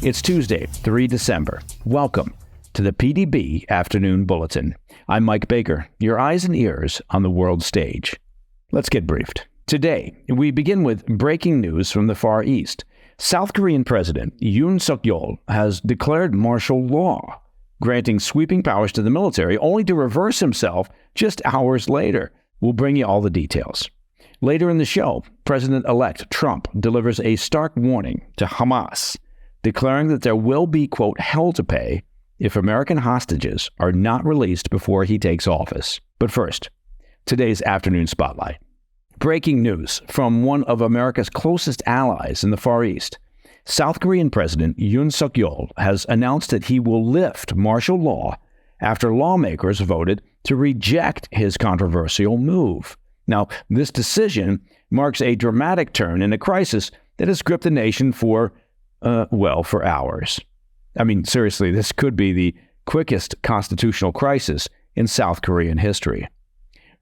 It's Tuesday, 3 December. Welcome to the PDB Afternoon Bulletin. I'm Mike Baker, your eyes and ears on the world stage. Let's get briefed. Today, we begin with breaking news from the Far East. South Korean President Yeol has declared martial law, granting sweeping powers to the military, only to reverse himself just hours later. We'll bring you all the details. Later in the show, President-elect Trump delivers a stark warning to Hamas, declaring that there will be, quote, hell to pay if American hostages are not released before he takes office. But first, today's afternoon spotlight. Breaking news from one of America's closest allies in the Far East. South Korean President Yeol has announced that he will lift martial law after lawmakers voted to reject his controversial move. Now, this decision marks a dramatic turn in a crisis that has gripped the nation for hours. I mean, seriously, this could be the quickest constitutional crisis in South Korean history.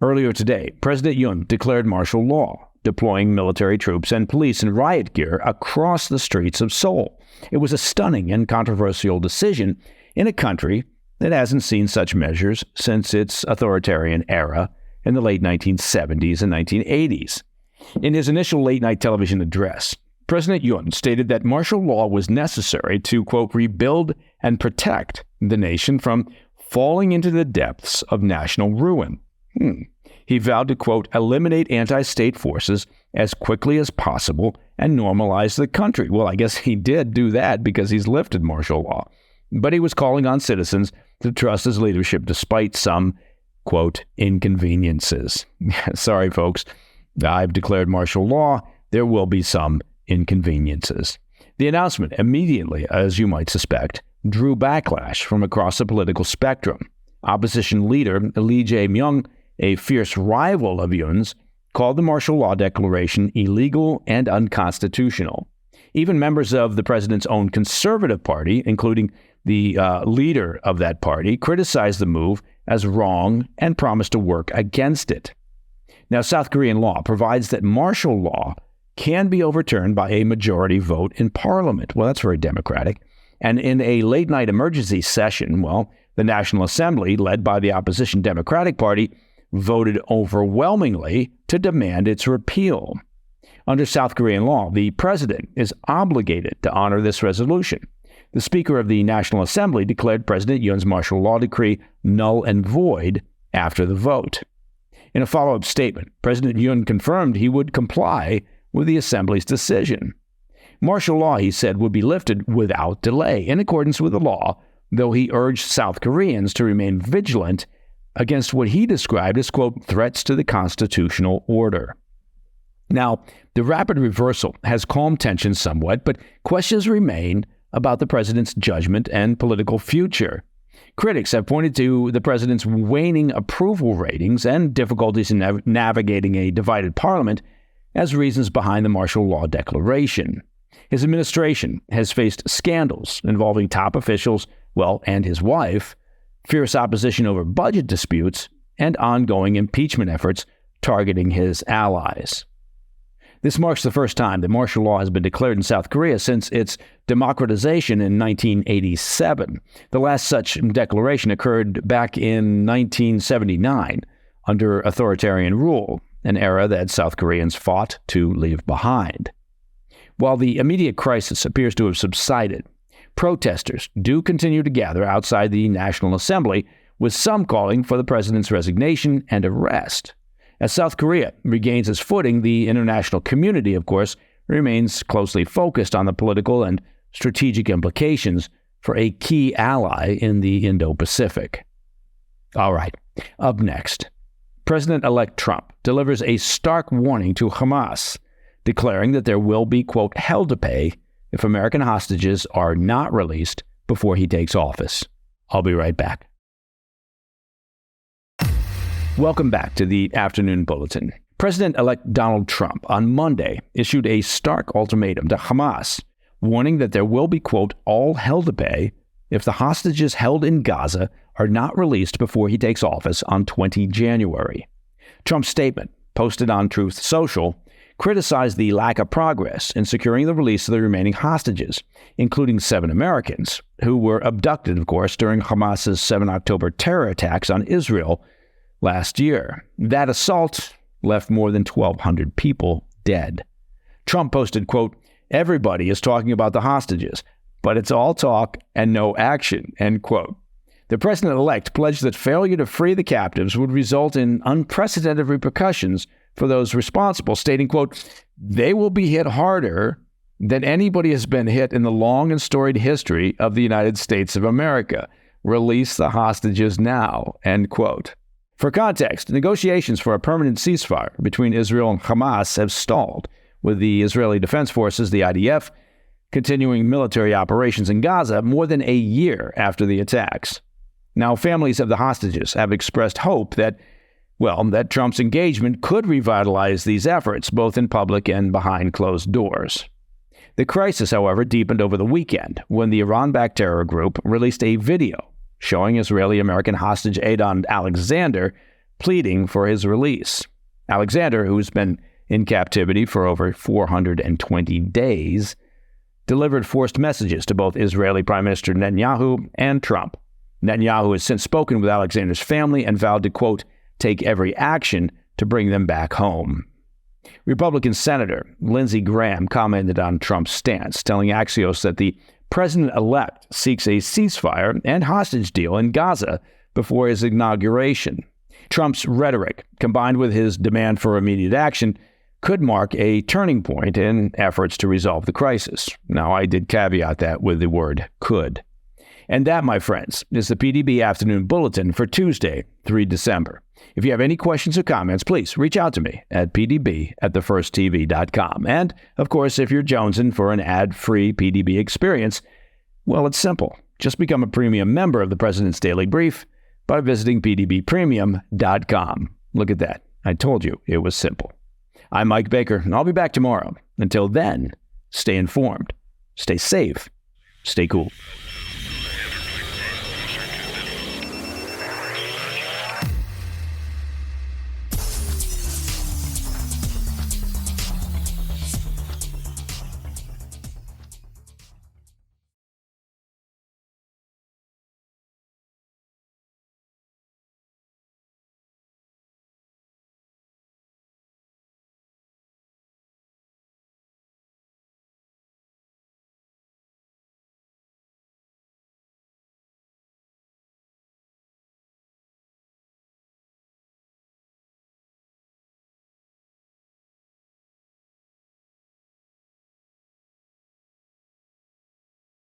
Earlier today, President Yoon declared martial law, deploying military troops and police in riot gear across the streets of Seoul. It was a stunning and controversial decision in a country that hasn't seen such measures since its authoritarian era in the late 1970s and 1980s. In his initial late-night television address, President Yoon stated that martial law was necessary to, quote, rebuild and protect the nation from falling into the depths of national ruin. He vowed to, quote, eliminate anti-state forces as quickly as possible and normalize the country. Well, I guess he did do that because he's lifted martial law. But he was calling on citizens to trust his leadership despite some, quote, inconveniences. Sorry, folks. I've declared martial law. There will be some inconveniences. The announcement immediately, as you might suspect, drew backlash from across the political spectrum. Opposition leader Lee Jae-myung, a fierce rival of Yoon's, called the martial law declaration illegal and unconstitutional. Even members of the president's own conservative party, including the leader of that party, criticized the move as wrong and promised to work against it. Now, South Korean law provides that martial law can be overturned by a majority vote in parliament. Well, that's very democratic. And in a late-night emergency session, the National Assembly, led by the opposition Democratic Party, voted overwhelmingly to demand its repeal. Under South Korean law, the president is obligated to honor this resolution. The Speaker of the National Assembly declared President Yoon's martial law decree null and void after the vote. In a follow-up statement, President Yoon confirmed he would comply with the Assembly's decision. Martial law, he said, would be lifted without delay, in accordance with the law, though he urged South Koreans to remain vigilant against what he described as, quote, threats to the constitutional order. Now, the rapid reversal has calmed tensions somewhat, but questions remain about the president's judgment and political future. Critics have pointed to the president's waning approval ratings and difficulties in navigating a divided parliament as reasons behind the martial law declaration. His administration has faced scandals involving top officials, and his wife, fierce opposition over budget disputes, and ongoing impeachment efforts targeting his allies. This marks the first time that martial law has been declared in South Korea since its democratization in 1987. The last such declaration occurred back in 1979 under authoritarian rule, an era that South Koreans fought to leave behind. While the immediate crisis appears to have subsided, protesters do continue to gather outside the National Assembly, with some calling for the president's resignation and arrest. As South Korea regains its footing, the international community, of course, remains closely focused on the political and strategic implications for a key ally in the Indo-Pacific. All right, up next, President-elect Trump delivers a stark warning to Hamas, declaring that there will be, quote, hell to pay if American hostages are not released before he takes office. I'll be right back. Welcome back to the Afternoon Bulletin. President-elect Donald Trump on Monday issued a stark ultimatum to Hamas, warning that there will be, quote, all hell to pay if the hostages held in Gaza are not released before he takes office on 20 January. Trump's statement, posted on Truth Social, criticized the lack of progress in securing the release of the remaining hostages, including 7 Americans, who were abducted, of course, during Hamas's 7 October terror attacks on Israel last year. That assault left more than 1,200 people dead. Trump posted, quote, "Everybody is talking about the hostages, but it's all talk and no action," end quote. The president-elect pledged that failure to free the captives would result in unprecedented repercussions for those responsible, stating, quote, "They will be hit harder than anybody has been hit in the long and storied history of the United States of America. Release the hostages now," end quote. For context, negotiations for a permanent ceasefire between Israel and Hamas have stalled, with the Israeli Defense Forces, the IDF, continuing military operations in Gaza more than a year after the attacks. Now, families of the hostages have expressed hope that Trump's engagement could revitalize these efforts, both in public and behind closed doors. The crisis, however, deepened over the weekend when the Iran-backed terror group released a video showing Israeli-American hostage Adon Alexander pleading for his release. Alexander, who's been in captivity for over 420 days, delivered forced messages to both Israeli Prime Minister Netanyahu and Trump. Netanyahu has since spoken with Alexander's family and vowed to, quote, "take every action to bring them back home." Republican Senator Lindsey Graham commented on Trump's stance, telling Axios that the president-elect seeks a ceasefire and hostage deal in Gaza before his inauguration. Trump's rhetoric, combined with his demand for immediate action, could mark a turning point in efforts to resolve the crisis. Now, I did caveat that with the word could. And that, my friends, is the PDB Afternoon Bulletin for Tuesday, 3 December. If you have any questions or comments, please reach out to me at pdb@thefirsttv.com. And, of course, if you're jonesing for an ad-free PDB experience, well, it's simple. Just become a premium member of the President's Daily Brief by visiting pdbpremium.com. Look at that. I told you it was simple. I'm Mike Baker, and I'll be back tomorrow. Until then, stay informed, stay safe, stay cool.